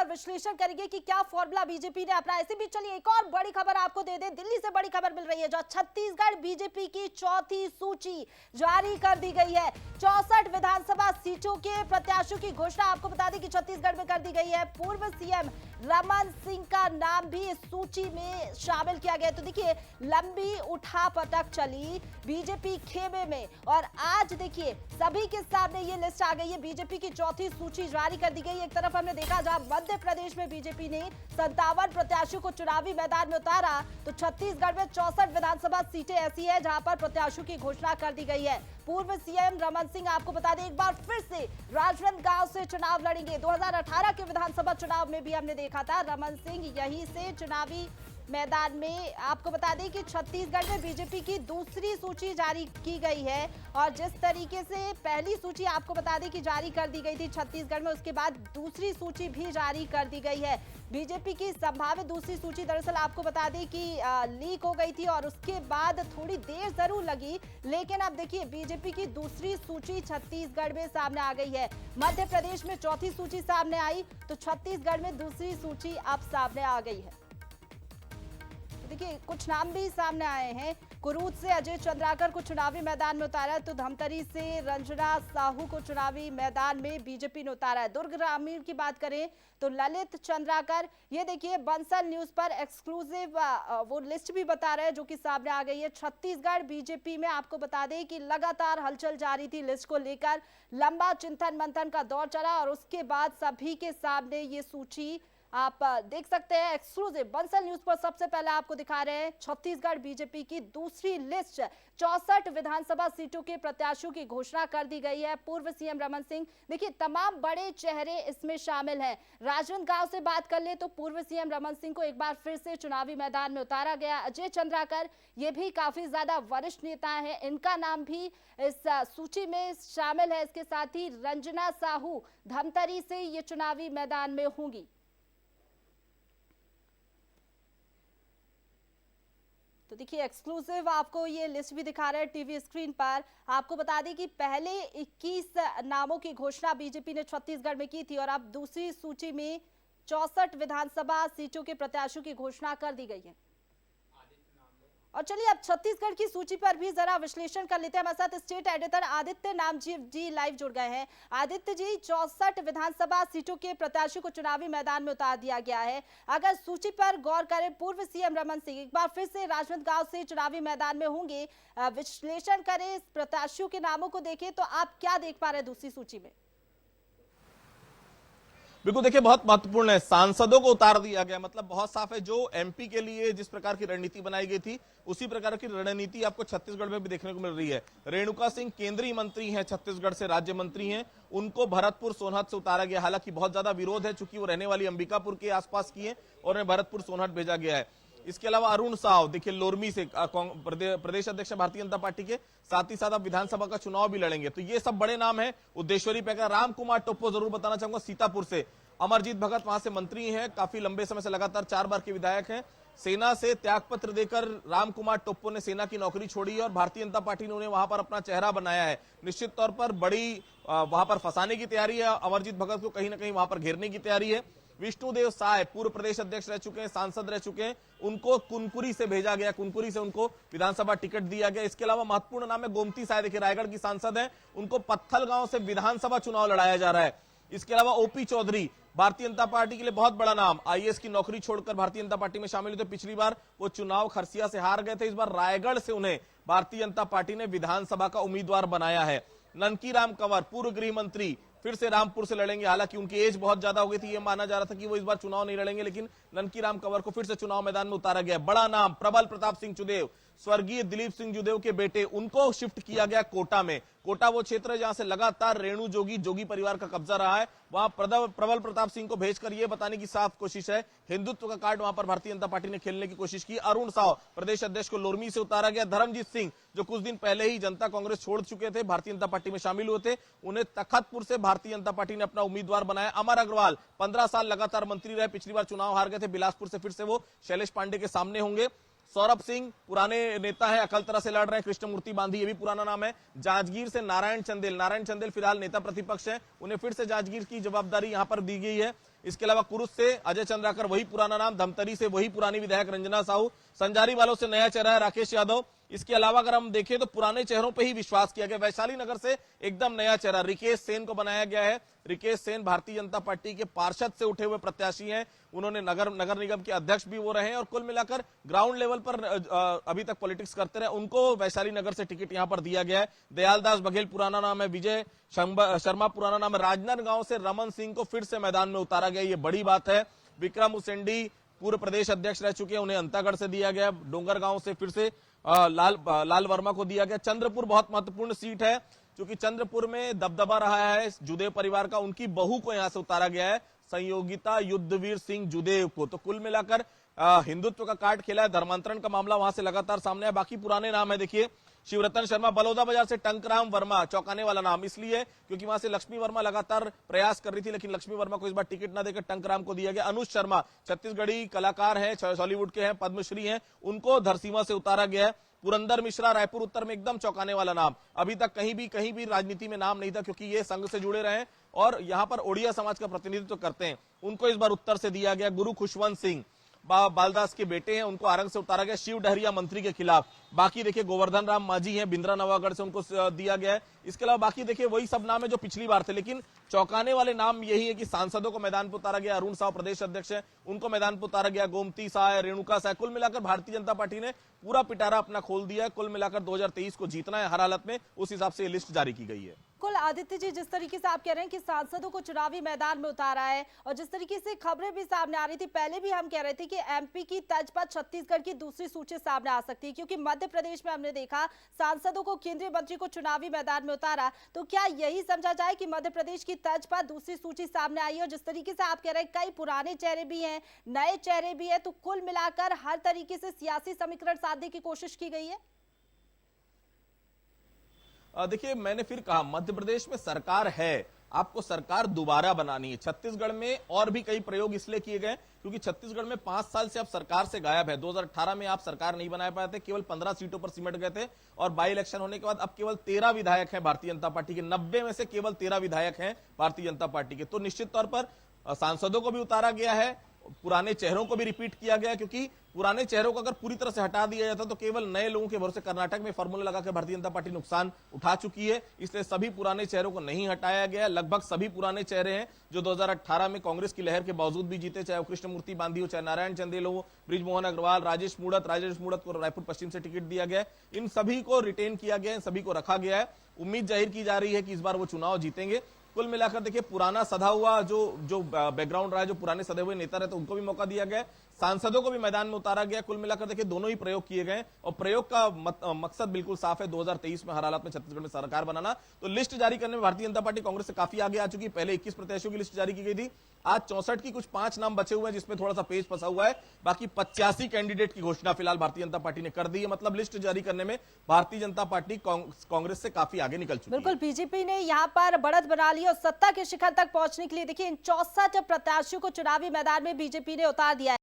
पर विश्लेषण करेंगे कि क्या फॉर्मूला बीजेपी ने अपना। ऐसे भी चलिए एक और बड़ी खबर आपको दे दें, दिल्ली से बड़ी खबर मिल रही है, जो छत्तीसगढ़ बीजेपी की चौथी सूची जारी कर दी गई है। 64 विधानसभा सीटों के प्रत्याशियों की घोषणा आपको बता दें कि छत्तीसगढ़ में कर दी गई है। पूर्व सीएम रमन सिंह का नाम भी इस सूची में शामिल किया गया। तो देखिए लंबी उठापटक चली बीजेपी खेमे में और आज देखिए सभी के सामने ये लिस्ट आ गई है। बीजेपी की चौथी सूची जारी कर दी गई। एक तरफ हमने देखा जहां मध्य प्रदेश में बीजेपी ने 57 प्रत्याशियों को चुनावी मैदान में उतारा, तो छत्तीसगढ़ में 64 विधानसभा सीटें ऐसी है जहां पर प्रत्याशियों की घोषणा कर दी गई है। पूर्व सीएम रमन सिंह आपको बता दें एक बार फिर से राजनांदगांव से चुनाव लड़ेंगे। 2018 के विधानसभा चुनाव में भी हमने देखा था रमन सिंह यहीं से चुनावी मैदान में। आपको बता दें कि छत्तीसगढ़ में बीजेपी की दूसरी सूची जारी की गई है और जिस तरीके से पहली सूची आपको बता दें कि जारी कर दी गई थी छत्तीसगढ़ में, उसके बाद दूसरी सूची भी जारी कर दी गई है। बीजेपी की संभावित दूसरी सूची दरअसल आपको बता दें कि लीक हो गई थी और उसके बाद थोड़ी देर जरूर लगी, लेकिन अब देखिए बीजेपी की दूसरी सूची छत्तीसगढ़ में सामने आ गई है। मध्य प्रदेश में चौथी सूची सामने आई तो छत्तीसगढ़ में दूसरी सूची अब सामने आ गई है। देखिए कुछ नाम भी सामने आए हैं। कुरूद से अजय चंद्राकर को चुनावी मैदान में उतारा है, तो धमतरी से रंजना साहू को चुनावी मैदान में बीजेपी ने उतारा है। दुर्ग ग्रामीण की बात करें तो ललित चंद्राकर, ये देखिए बंसल न्यूज पर एक्सक्लूसिव वो लिस्ट भी बता रहे हैं जो कि सामने आ गई है। छत्तीसगढ़ बीजेपी में आपको बता दें कि लगातार हलचल जारी थी लिस्ट को लेकर, लंबा चिंतन मंथन का दौर चला और उसके बाद सभी के सामने ये सूची आप देख सकते हैं। एक्सक्लूसिव बंसल न्यूज पर सबसे पहले आपको दिखा रहे हैं छत्तीसगढ़ बीजेपी की दूसरी लिस्ट। 64 विधानसभा सीटों के प्रत्याशियों की घोषणा कर दी गई है। पूर्व सीएम रमन सिंह, देखिए तमाम बड़े चेहरे इसमें शामिल हैं। राजनांदगांव से बात कर ले तो पूर्व सीएम रमन सिंह को एक बार फिर से चुनावी मैदान में उतारा गया। अजय चंद्राकर, ये भी काफी ज्यादा वरिष्ठ नेता हैं, इनका नाम भी इस सूची में शामिल है। इसके साथ ही रंजना साहू धमतरी से ये चुनावी मैदान में होंगी। तो देखिए एक्सक्लूसिव आपको ये लिस्ट भी दिखा रहे हैं टीवी स्क्रीन पर। आपको बता दें कि पहले 21 नामों की घोषणा बीजेपी ने छत्तीसगढ़ में की थी और अब दूसरी सूची में 64 विधानसभा सीटों के प्रत्याशियों की घोषणा कर दी गई है। और चलिए अब छत्तीसगढ़ की सूची पर भी जरा विश्लेषण कर लेते हैं। हमारे साथ स्टेट एडिटर आदित्य नामजी जी लाइव जुड़ गए हैं। आदित्य जी, 64 विधानसभा सीटों के प्रत्याशियों को चुनावी मैदान में उतार दिया गया है। अगर सूची पर गौर करें, पूर्व सीएम रमन सिंह एक बार फिर से राजनांदगांव से चुनावी मैदान में होंगे, विश्लेषण करें इस प्रत्याशियों के नामों को देखें तो आप क्या देख पा रहे हैं दूसरी सूची में? बिल्कुल, देखिए बहुत महत्वपूर्ण है, सांसदों को उतार दिया गया, मतलब बहुत साफ है। जो एमपी के लिए जिस प्रकार की रणनीति बनाई गई थी उसी प्रकार की रणनीति आपको छत्तीसगढ़ में भी देखने को मिल रही है। रेणुका सिंह केंद्रीय मंत्री हैं, छत्तीसगढ़ से राज्य मंत्री हैं, उनको भरतपुर सोनहत से उतारा गया। हालांकि बहुत ज्यादा विरोध है, चूंकि वो रहने वाली अंबिकापुर के आसपास की है और उन्हें भरतपुर सोनहत भेजा गया है। इसके अलावा अरुण साव, देखिए लोरमी से प्रदेश अध्यक्ष भारतीय जनता पार्टी के, साथ ही साथ अब विधानसभा का चुनाव भी लड़ेंगे। तो ये सब बड़े नाम है। उद्देश्वरी पैका, राम कुमार टोप्पो जरूर बताना चाहूंगा सीतापुर से, अमरजीत भगत वहां से मंत्री हैं, काफी लंबे समय से लगातार 4 बार के विधायक हैं। सेना से त्यागपत्र देकर राम कुमार टोप्पो ने सेना की नौकरी छोड़ी और भारतीय जनता पार्टी ने उन्हें वहां पर अपना चेहरा बनाया है। निश्चित तौर पर बड़ी वहां पर फंसाने की तैयारी है, अमरजीत भगत को कहीं ना कहीं वहां पर घेरने की तैयारी है। विष्णुदेव साय पूर्व प्रदेश अध्यक्ष रह चुके हैं, सांसद रह चुके हैं, उनको कुनकुरी से भेजा गया, कुनकुरी से उनको विधानसभा टिकट दिया गया। इसके अलावा महत्वपूर्ण नाम है गोमती साय, देखिए रायगढ़ की सांसद है, उनको पत्थलगांव से विधानसभा चुनाव लड़ाया जा रहा है। इसके अलावा ओपी चौधरी, भारतीय जनता पार्टी के लिए बहुत बड़ा नाम, आईएएस की नौकरी छोड़कर भारतीय जनता पार्टी में शामिल हुए थे। पिछली बार वो चुनाव खरसिया से हार गए थे, इस बार रायगढ़ से उन्हें भारतीय जनता पार्टी ने विधानसभा का उम्मीदवार बनाया है। ननकी राम कंवर पूर्व गृह मंत्री फिर से रामपुर से लड़ेंगे। हालांकि उनकी एज बहुत ज्यादा हो गई थी, यह माना जा रहा था कि वो इस बार चुनाव नहीं लड़ेंगे, लेकिन ननकी राम कंवर को फिर से चुनाव मैदान में उतारा गया। बड़ा नाम प्रबल प्रताप सिंह जुदेव, स्वर्गीय दिलीप सिंह जुदेव के बेटे, उनको शिफ्ट किया गया कोटा में। कोटा वो क्षेत्र है जहां से लगातार रेणु जोगी परिवार का कब्जा रहा है। वहां प्रबल प्रताप सिंह को भेजकर यह बताने की साफ कोशिश है, हिंदुत्व का कार्ड वहां पर भारतीय जनता पार्टी ने खेलने की कोशिश की। अरुण साव प्रदेश अध्यक्ष को लोरमी से उतारा गया। धर्मजीत सिंह जो कुछ दिन पहले ही जनता कांग्रेस छोड़ चुके थे, भारतीय जनता पार्टी में शामिल हुए थे, उन्हें तखतपुर से भारतीय जनता पार्टी ने अपना उम्मीदवार बनाया। अमर अग्रवाल 15 साल लगातार मंत्री रहे, पिछली बार चुनाव हार गए थे, बिलासपुर से फिर से वो शैलेश पांडे के सामने होंगे। सौरभ सिंह पुराने नेता है, अकलतरा से लड़ रहे हैं। कृष्णमूर्ति बांधी, ये भी पुराना नाम है। जांजगीर से नारायण चंदेल फिलहाल नेता प्रतिपक्ष है, उन्हें फिर से जांजगीर की जवाबदारी यहां पर दी गई है। इसके अलावा कुरुस से अजय चंद्राकर वही पुराना नाम, धमतरी से वही पुरानी विधायक रंजना साहू, संजारी वालों से नया चेहरा है राकेश यादव। इसके अलावा अगर हम देखें तो पुराने चेहरों पे ही विश्वास किया गया। वैशाली नगर से एकदम नया चेहरा रिकेश सेन को बनाया गया है। रिकेश सेन भारतीय जनता पार्टी के पार्षद से उठे हुए प्रत्याशी हैं, उन्होंने नगर निगम के अध्यक्ष भी वो रहे हैं और कुल मिलाकर ग्राउंड लेवल पर अभी तक पॉलिटिक्स करते रहे। उनको वैशाली नगर से टिकट यहां पर दिया गया है। दयालदास बघेल पुराना नाम है, विजय शर्मा पुराना नाम है। राजनांदगांव से रमन सिंह को फिर से मैदान में उतारा गया, ये बड़ी बात है। विक्रम उसेंडी पूर्व प्रदेश अध्यक्ष रह चुके हैं, उन्हें अंतागढ़ से दिया गया। डोंगरगांव से फिर से लाल वर्मा को दिया गया। चंद्रपुर बहुत महत्वपूर्ण सीट है क्योंकि चंद्रपुर में दबदबा रहा है जुदेव परिवार का, उनकी बहू को यहां से उतारा गया है, संयोगिता युद्धवीर सिंह जुदेव को। तो कुल मिलाकर हिंदुत्व का कार्ड खेला है, धर्मांतरण का मामला वहां से लगातार सामने है। बाकी पुराने नाम है, देखिए शिवरतन शर्मा बलौदा बाजार से टंकराम वर्मा, चौंकाने वाला नाम इसलिए क्योंकि वहां से लक्ष्मी वर्मा लगातार प्रयास कर रही थी, लेकिन लक्ष्मी वर्मा को इस बार टिकट न देकर टंकराम को दिया गया। अनुज शर्मा छत्तीसगढ़ी कलाकार हैं, हॉलीवुड के हैं, पद्मश्री हैं, उनको धरसीमा से उतारा गया है। पुरंदर मिश्रा रायपुर उत्तर में एकदम चौंकाने वाला नाम, अभी तक कहीं भी राजनीति में नाम नहीं था क्योंकि ये संघ से जुड़े रहे और यहां पर ओडिया समाज का प्रतिनिधित्व करते हैं, उनको इस बार उत्तर से दिया गया। गुरु खुशवंत सिंह बालदास के बेटे हैं, उनको आरंग से उतारा गया, शिव डहरिया मंत्री के खिलाफ। बाकी देखिए गोवर्धन राम मांझी हैं, बिंद्रा नवागढ़ से उनको दिया गया है। इसके अलावा बाकी देखिए वही सब नाम है जो पिछली बार थे, लेकिन चौंकाने वाले नाम यही है कि सांसदों को मैदान पर उतारा गया। अरुण साव प्रदेश अध्यक्ष है, उनको मैदान पर उतारा गया। गोमती साय, रेणुका साय, कुल मिलाकर भारतीय जनता पार्टी ने पूरा पिटारा अपना खोल दिया है। कुल मिलाकर 2023 को जीतना है हर हालत में, उस हिसाब से ये लिस्ट जारी की गई है। कुल आदित्य जी, जिस तरीके से आप कह रहे हैं कि सांसदों को चुनावी मैदान में उतारा है और जिस तरीके से खबरें भी सामने आ रही थी, पहले भी हम कह रहे थे कि एमपी की तर्ज पर छत्तीसगढ़ की दूसरी सूची सामने आ सकती है क्योंकि मध्य प्रदेश में हमने देखा सांसदों को, केंद्रीय मंत्री को चुनावी मैदान में उतारा। तो क्या यही समझा जाए कि मध्य प्रदेश की तर्ज पर दूसरी सूची सामने आई है? और जिस तरीके से आप कह रहे हैं कई पुराने चेहरे भी हैं, नए चेहरे भी है, तो कुल मिलाकर हर तरीके से सियासी समीकरण साधने की कोशिश की गई है। देखिए मैंने फिर कहा मध्य प्रदेश में सरकार है, आपको सरकार दोबारा बनानी है। छत्तीसगढ़ में और भी कई प्रयोग इसलिए किए गए क्योंकि छत्तीसगढ़ में 5 साल से आप सरकार से गायब है। 2018 में आप सरकार नहीं बना पाए थे, केवल 15 सीटों पर सिमट गए थे और बाई इलेक्शन होने के बाद अब केवल 13 विधायक हैं भारतीय जनता पार्टी के, 90 में से केवल 13 विधायक हैं भारतीय जनता पार्टी के। तो निश्चित तौर पर सांसदों को भी उतारा गया है, पुराने चेहरों को भी रिपीट किया गया क्योंकि पुराने चेहरों को अगर पूरी तरह से हटा दिया जाता तो केवल नए लोगों के भरोसे कर्नाटक में फॉर्मूला लगाकर भारतीय जनता पार्टी नुकसान उठा चुकी है। इसलिए सभी पुराने चेहरों को नहीं हटाया गया। लगभग सभी पुराने चेहरे हैं जो 2018 में कांग्रेस की लहर के बावजूद भी जीते, चाहे वो कृष्णमूर्ति बांधी हो, चाहे नारायण चंदेल हो, ब्रिजमोहन अग्रवाल, राजेश मूड़त को रायपुर पश्चिम से टिकट दिया गया। इन सभी को रिटेन किया गया, इन सभी को रखा गया है। उम्मीद जाहिर की जा रही है कि इस बार वो चुनाव जीतेंगे। कुल मिलाकर देखिए पुराना सधा हुआ जो बैकग्राउंड रहा है, जो पुराने सधे हुए नेता रहते उनको भी मौका दिया गया, सांसदों को भी मैदान में उतारा गया। कुल मिलाकर देखिए दोनों ही प्रयोग किए गए और प्रयोग का मकसद बिल्कुल साफ है, 2023 में हर हालत में छत्तीसगढ़ में सरकार बनाना। तो लिस्ट जारी करने में भारतीय जनता पार्टी कांग्रेस से काफी आगे आ चुकी है। पहले 21 प्रत्याशियों की लिस्ट जारी की गई थी, आज 64 की कुछ 5 नाम बचे हुए हैं जिसमें थोड़ा सा पेज फंसा हुआ है। बाकी 85 कैंडिडेट की घोषणा फिलहाल भारतीय जनता पार्टी ने कर दी है। मतलब लिस्ट जारी करने में भारतीय जनता पार्टी कांग्रेस से काफी आगे निकल चुकी है। बिल्कुल, बीजेपी ने यहाँ पर बढ़त बना ली और सत्ता के शिखर तक पहुंचने के लिए देखिए इन 64 प्रत्याशियों को चुनावी मैदान में बीजेपी ने उतार दिया है।